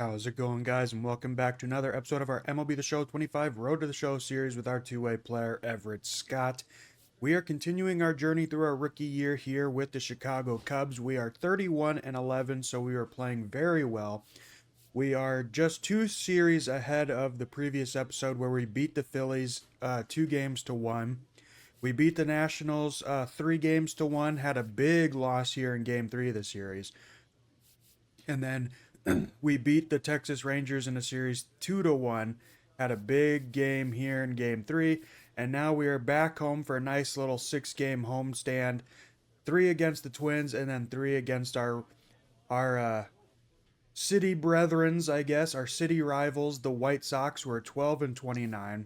How's it going, guys? And welcome back to another episode of our MLB The Show 25 Road to the Show series with our two-way player, Everett Scott. We are continuing our journey through our rookie year here with the Chicago Cubs. We are 31-11, so we are playing very well. We are just two series ahead of the previous episode where we beat the Phillies 2-1. We beat the Nationals 3-1, had a big loss here in Game 3 of the series. And then we beat the Texas Rangers in a series 2-1, had a big game here in Game 3, and now we are back home for a nice little 6-game homestand. 3 against the Twins, and then 3 against our city brethrens, I guess, our city rivals, the White Sox, who are 12-29.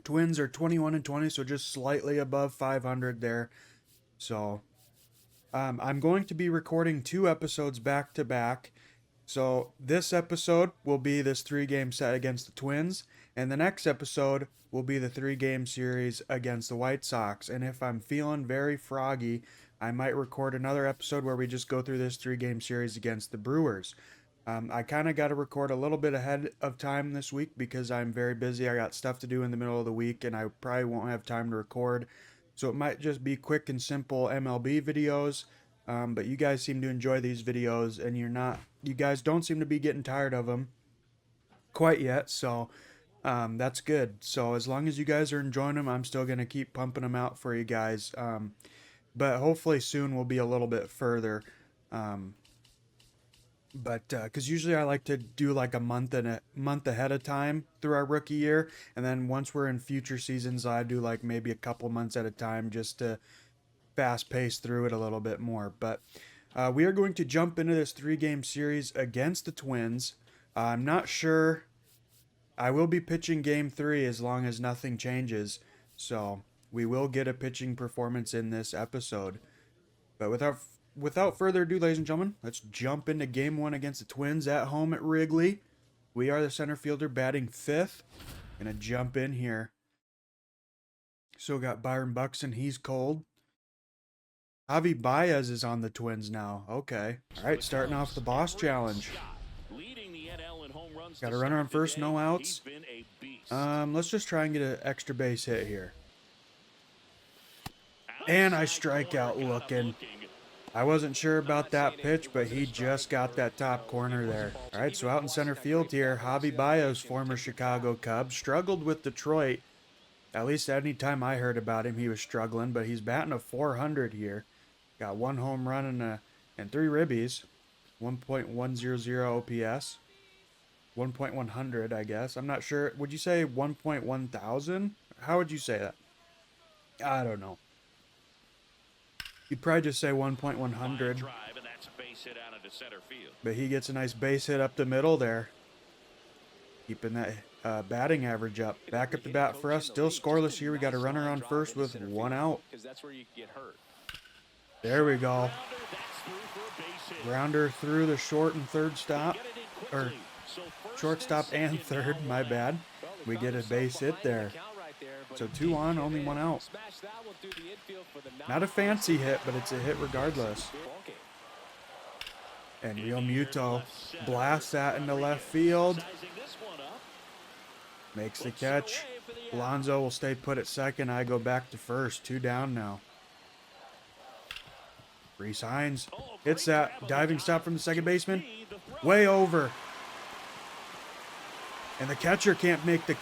Twins are 21-20, so just slightly above 500 there. So I'm going to be recording 2 episodes back to back. So this episode will be this 3-game set against the Twins, and the next episode will be the 3-game series against the White Sox. And if I'm feeling very froggy, I might record another episode where we just go through this 3-game series against the Brewers. I kind of got to record a little bit ahead of time this week because I'm very busy. I got stuff to do in the middle of the week, and I probably won't have time to record. So it might just be quick and simple MLB videos. But you guys seem to enjoy these videos, and you guys don't seem to be getting tired of them quite yet, so that's good. So as long as you guys are enjoying them, I'm still going to keep pumping them out for you guys. But hopefully soon we'll be a little bit further. Because usually I like to do like a month ahead of time through our rookie year, and then once we're in future seasons, I do like maybe a couple months at a time just to fast pace through it a little bit more. But we are going to jump into this 3-game series against the Twins. I'm not sure. I will be pitching Game 3 as long as nothing changes. So we will get a pitching performance in this episode. But without further ado, ladies and gentlemen, let's jump into Game 1 against the Twins at home at Wrigley. We are the center fielder batting 5th. Gonna jump in here. So got Byron Buxton. He's cold. Javi Baez is on the Twins now. Okay. All right, starting off the boss challenge. Got a runner on first, no outs. Let's just try and get an extra base hit here. And I strike out looking. I wasn't sure about that pitch, but he just got that top corner there. All right, so out in center field here, Javi Baez, former Chicago Cub, struggled with Detroit. At least any time I heard about him, he was struggling, but he's batting a .400 here. Got 1 home run and 3 ribbies. 1.100 OPS. 1.100, I guess. I'm not sure. Would you say 1.1000? How would you say that? I don't know. You'd probably just say 1.100. But he gets a nice base hit up the middle there. Keeping that batting average up. Back up the bat for us. Still scoreless here. We got a runner on first with 1 out. There we go. Grounder through the short and third stop. Or shortstop and third, my bad. We get a base hit there. So 2 on, only 1 out. Not a fancy hit, but it's a hit regardless. And Real Muto blasts that into left field. Makes the catch. Alonso will stay put at second. I go back to first. 2 down now. Reese Hines hits that diving stop from the second baseman. Way over. And the catcher can't make the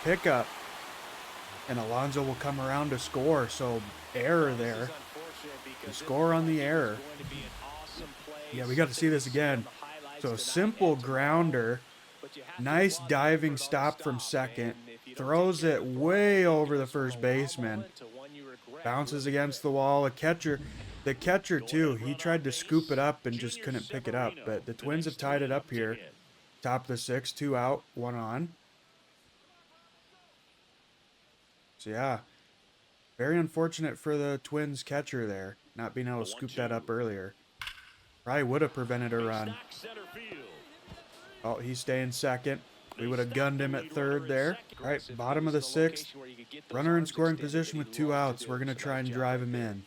pickup. And Alonso will come around to score. So error there. The score on the error. Yeah, we got to see this again. So simple grounder. Nice diving stop from second. Throws it way over the first baseman. Bounces against the wall. The catcher too, he tried to scoop it up and just couldn't pick it up. But the Twins have tied it up here. Top of the 6th, 2 out, 1 on. So yeah, very unfortunate for the Twins catcher there, not being able to scoop that up earlier. Probably would have prevented a run. Oh, he's staying second. We would have gunned him at third there. All right, bottom of the 6th. Runner in scoring position with 2 outs. We're going to try and drive him in.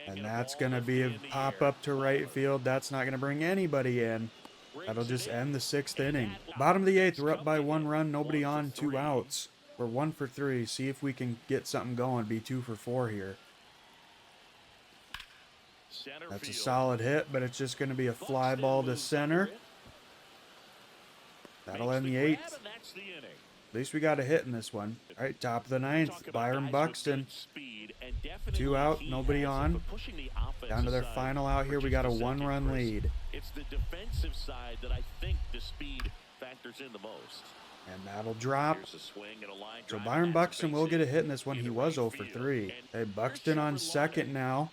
And that's going to be a pop-up to right field. That's not going to bring anybody in. That'll just end the 6th inning. Bottom of the 8th, we're up by 1 run, nobody on, 2 outs. We're 1 for 3. See if we can get something going. Be 2 for 4 here. That's a solid hit, but it's just going to be a fly ball to center. That'll end the 8th. At least we got a hit in this one. All right, top of the 9th, Byron Buxton. 2 out, nobody on. Down to their final out here, we got a 1-run lead. It's the defensive side that I think the speed factors in the most. And that'll drop. So Byron Buxton will get a hit in this one. He was 0 for 3. Hey, Buxton on second now.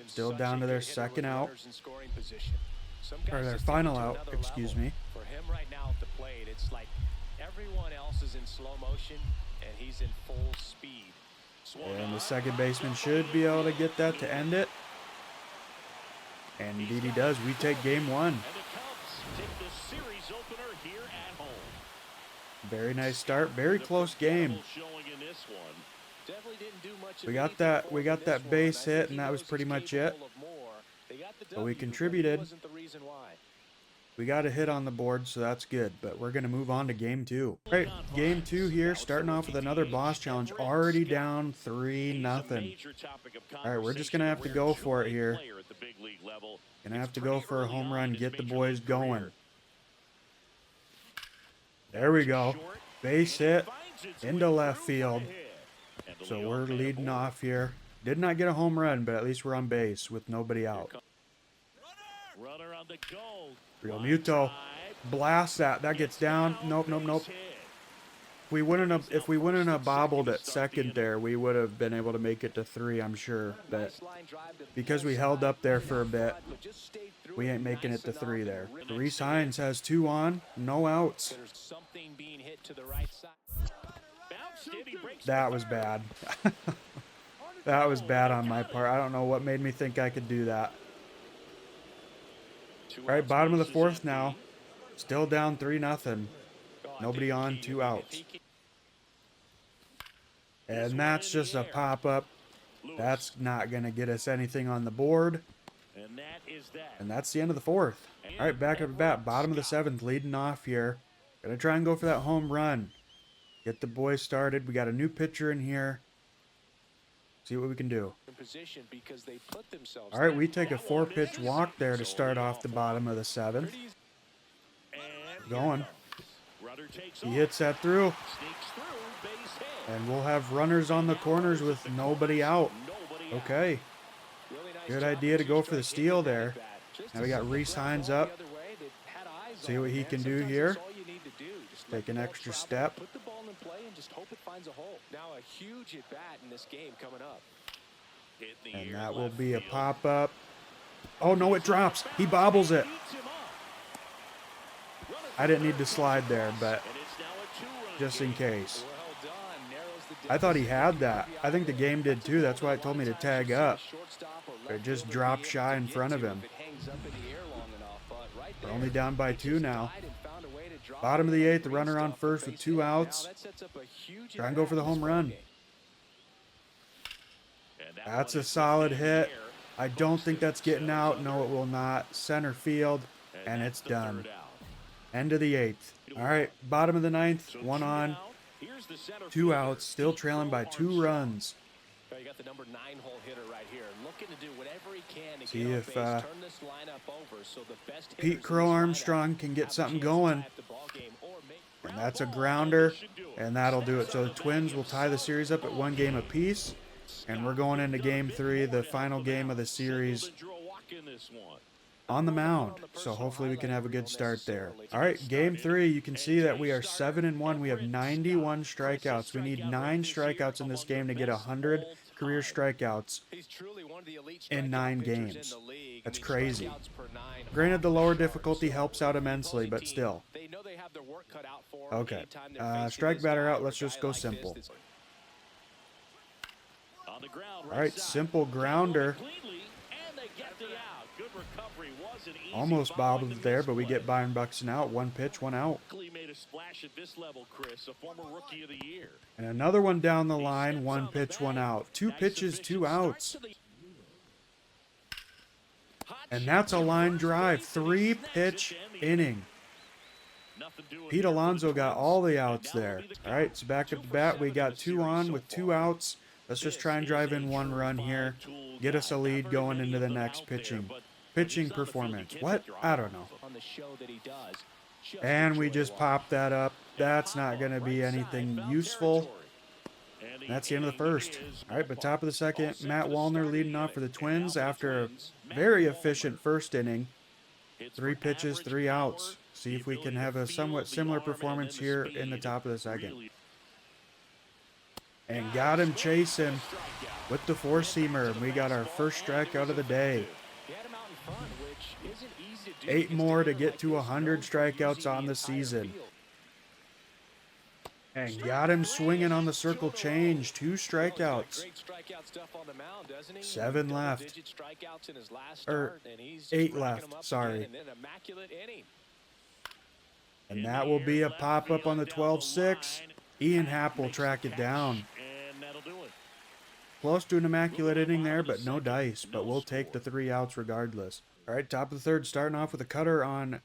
Still down to their second out. Or their final out, excuse me. For him right now at the plate, it's like everyone else is in slow motion and he's in full speed. And the second baseman should be able to get that to end it. And indeed he does. We take game 1. Very nice start. Very close game. We got that base hit, and that was pretty much it. But we contributed. We got a hit on the board, so that's good. But we're going to move on to game 2. All right, game 2 here, starting off with another boss challenge. Already down 3-0. All right, we're just going to have to go for it here. Going to have to go for a home run, get the boys going. There we go. Base hit into left field. So we're leading off here. Did not get a home run, but at least we're on base with nobody out. Real Muto. Blast that. That gets down. Nope, nope, nope. If we wouldn't have bobbled at second there, we would have been able to make it to 3, I'm sure. But because we held up there for a bit, we ain't making it to 3 there. Reese Hines has 2 on, no outs. That was bad. That was bad on my part. I don't know what made me think I could do that. All right, bottom of the 4th now. Still down 3-0. Nobody on, 2 outs. And that's just a pop-up. That's not going to get us anything on the board. And that's the end of the 4th. All right, back up at bat. Bottom of the 7th, leading off here. Going to try and go for that home run. Get the boys started. We got a new pitcher in here. See what we can do. All right, we take a 4-pitch walk there to start off the bottom of the 7th. Going. He hits that through. And we'll have runners on the corners with nobody out. Okay. Good idea to go for the steal there. Now we got Reese Hines up. See what he can do here. Take an extra step. And that will be a pop-up. Oh, no, it drops. He bobbles it. I didn't need to slide there, but just in case. I thought he had that. I think the game did too. That's why it told me to tag up. But it just dropped shy in front of him. We're only down by 2 now. Bottom of the 8th, the runner on first with 2 outs. Try and go for the home run. That's a solid hit. I don't think that's getting out. No, it will not. Center field, and it's done. End of the 8th. All right, bottom of the 9th, 1 on, 2 outs, still trailing by 2 runs. See if Pete Crow Armstrong can get something going. And that's a grounder, and that'll do it. So the Twins will tie the series up at 1 game apiece. And we're going into game 3, the final game of the series, on the mound. So hopefully we can have a good start there. All right, game 3, you can see that we are 7-1. We have 91 strikeouts. We need 9 strikeouts in this game to get 100 career strikeouts in 9 games. That's crazy. Granted, the lower difficulty helps out immensely, but still. Okay, strike batter out. Let's just go simple. All right, simple grounder. Almost bobbled it there, but we get Byron Buxton out. 1 pitch, 1 out. And another one down the line. 1 pitch, 1 out. 2 pitches, 2 outs. And that's a line drive. 3-pitch inning. Pete Alonso got all the outs there. All right, so back at the bat, we got 2 on with 2 outs. Let's just try and drive in 1 run here. Get us a lead going into the next pitching performance. What? I don't know. And we just popped that up. That's not going to be anything useful. That's the end of the first. All right, but top of the second, Matt Wallner leading off for the Twins after a very efficient first inning. 3 pitches, 3 outs. See if we can have a somewhat similar performance here in the top of the second. And got him chasing with the 4-seamer. And we got our first strikeout of the day. 8 more to get to 100 strikeouts on the season. And got him swinging on the circle change. 2 strikeouts. 7 left. Or 8 left, sorry. And that will be a pop-up on the 12-6. Ian Happ will track it down. Close to an immaculate inning there, but no dice. But we'll take the 3 outs regardless. All right, top of the third, starting off with a cutter on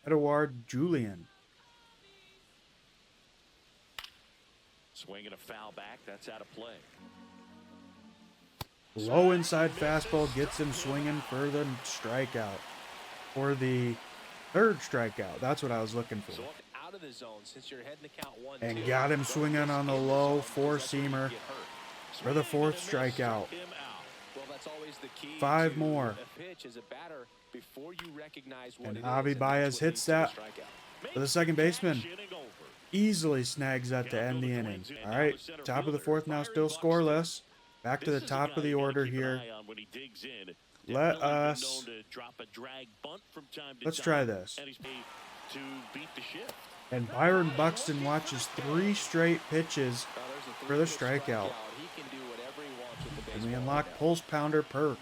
Edouard Julien. Swinging a foul back, that's out of play. Low inside fastball gets him swinging for the strikeout. For the 3rd strikeout. That's what I was looking for. And got him swinging on the low 4-seamer for the 4th strikeout. 5 more. And Javi Baez hits that for the second baseman. Easily snags that to end the inning. All right, top of the 4th now, still scoreless. Back to the top of the order here. Let's try this. And Byron Buxton watches 3 straight pitches for the strikeout. And we unlock Pulse Pounder perk.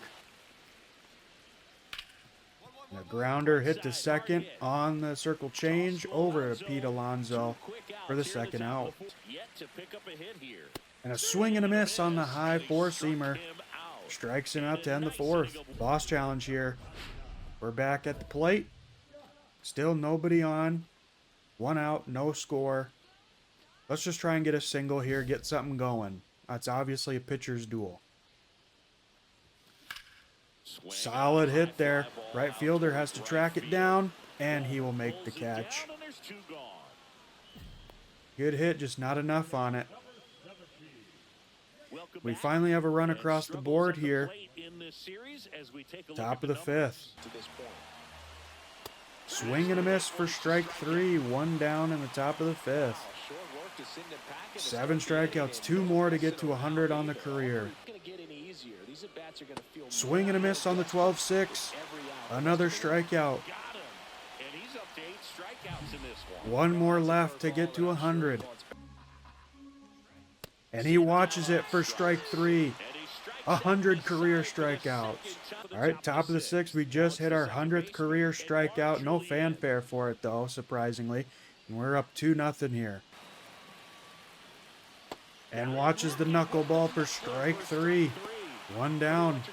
And a grounder hit to second on the circle change over to Pete Alonso for the 2nd out. And a swing and a miss on the high 4-seamer. Strikes him out to end the 4th. Boss challenge here. We're back at the plate. Still nobody on. 1 out, no score. Let's just try and get a single here, get something going. That's obviously a pitcher's duel. Solid hit there. Right fielder has to track it down, and he will make the catch. Good hit, just not enough on it. We finally have a run across the board here. Top of the 5th. Swing and a miss for strike 3. 1 down in the top of the 5th. 7 strikeouts. 2 more to get to 100 on the career. Swing and a miss on the 12-6. Another strikeout. 1 more left to get to 100. And he watches it for strike 3. 100 career strikeouts. All right, top of the 6th. We just hit our 100th career strikeout. No fanfare for it, though, surprisingly. And we're up 2-0 here. And watches the knuckleball for strike 3. 1 down.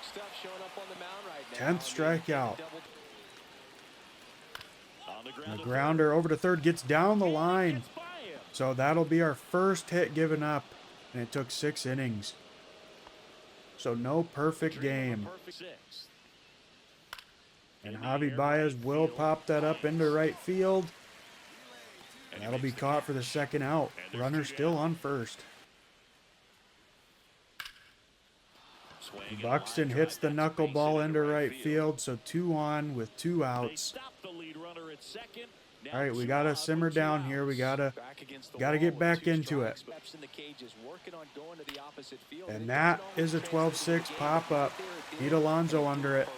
10th strikeout. And the grounder over to 3rd gets down the line. So that'll be our first hit given up. And it took 6 innings. So no perfect game. And Javi Baez will pop that up into right field. And that'll be caught for the 2nd out. Runner still on 1st. Buxton hits the knuckleball into right field, so 2 on with 2 outs. All right, we gotta simmer down here. We gotta get back into it. And that is a 12-6 pop-up. Pete Alonso under it.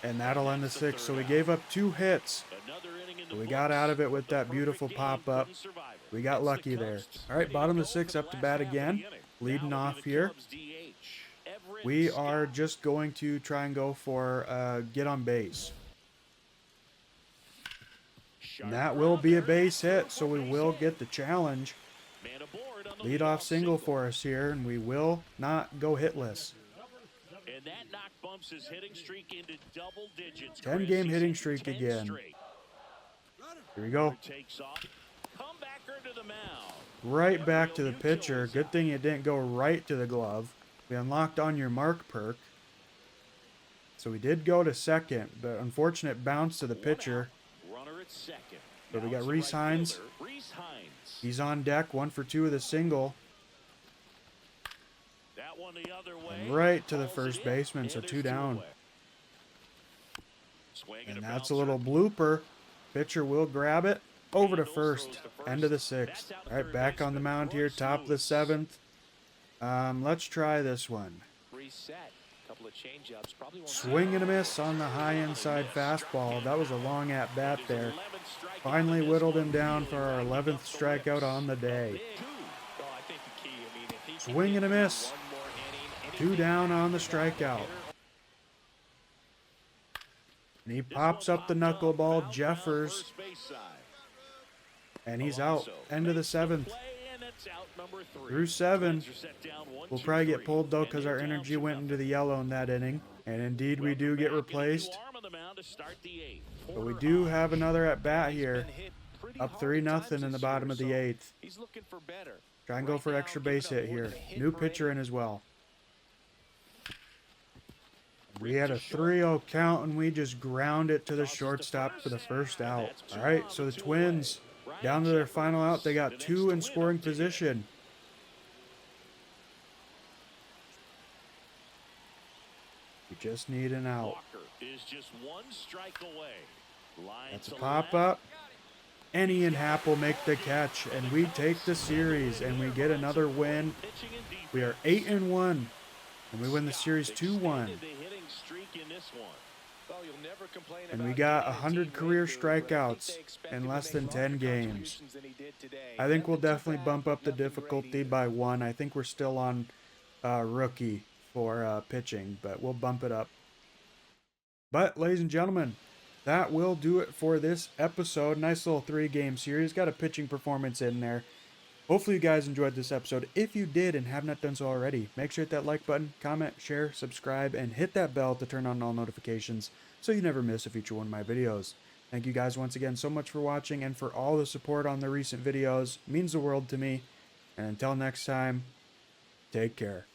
And that'll end the 6th. So we gave up 2 hits. But we got out of it with that beautiful pop-up. We got lucky there. All right, bottom of the 6th, up to bat again. Leading off here. We are just going to try and go for get on base. And that will be a base hit, so we will get the challenge. Leadoff single for us here, and we will not go hitless. bumps his hitting streak into double digits. 10-game hitting streak 10 again. straight. Here we go. Takes off. Comebacker to the mound. Right back to the pitcher. Good thing it didn't go right to the glove. We unlocked on your mark perk. So we did go to second, but unfortunate bounce to the pitcher. Runner at second. So we Now got it's the Reese right Hines. fielder, Reese Hines. He's on deck, 1 for 2 with a single. That one the other way. And right to the Calls first it in, baseman, so and 2 it's down. away. Swing And a that's a bouncer. little blooper. Pitcher will grab it. Over to first. End of the 6th. All right, back on the mound here, top of the 7th. Let's try this one. Reset. Couple of change-ups. Probably won't Swing and a miss on the high inside fastball. That was a long at bat there. Finally whittled him down for our 11th strikeout on the day. Oh, I think the key, I mean, if he can Swing and a get through miss. one more inning, 2 anything down on the from that strikeout. hitter, And he pops up the knuckleball, Jeffers, and he's out. End of the 7th. Through 7. We'll probably get pulled though because our energy went into the yellow in that inning. And indeed we do get replaced. But we do have another at bat here. Up 3-0 in the bottom of the 8th. He's looking for better. Try and go for extra base hit here. New pitcher in as well. We had a 3-0 count and we just ground it to the shortstop for the first out. All right, so the Twins down to their final out. They got 2 in scoring position. We just need an out. That's a pop up. And Ian Happ will make the catch, and we take the series, and we get another win. We are 8-1, and we win the series 2-1. And we got 100 career strikeouts in less than 10 games. I think we'll definitely bump up the difficulty by 1. I think we're still on rookie for pitching, but we'll bump it up. But, ladies and gentlemen, that will do it for this episode. Nice little 3-game series. Got a pitching performance in there. Hopefully you guys enjoyed this episode. If you did and have not done so already, make sure to hit that like button, comment, share, subscribe, and hit that bell to turn on all notifications so you never miss a future one of my videos. Thank you guys once again so much for watching and for all the support on the recent videos. It means the world to me. And until next time, take care.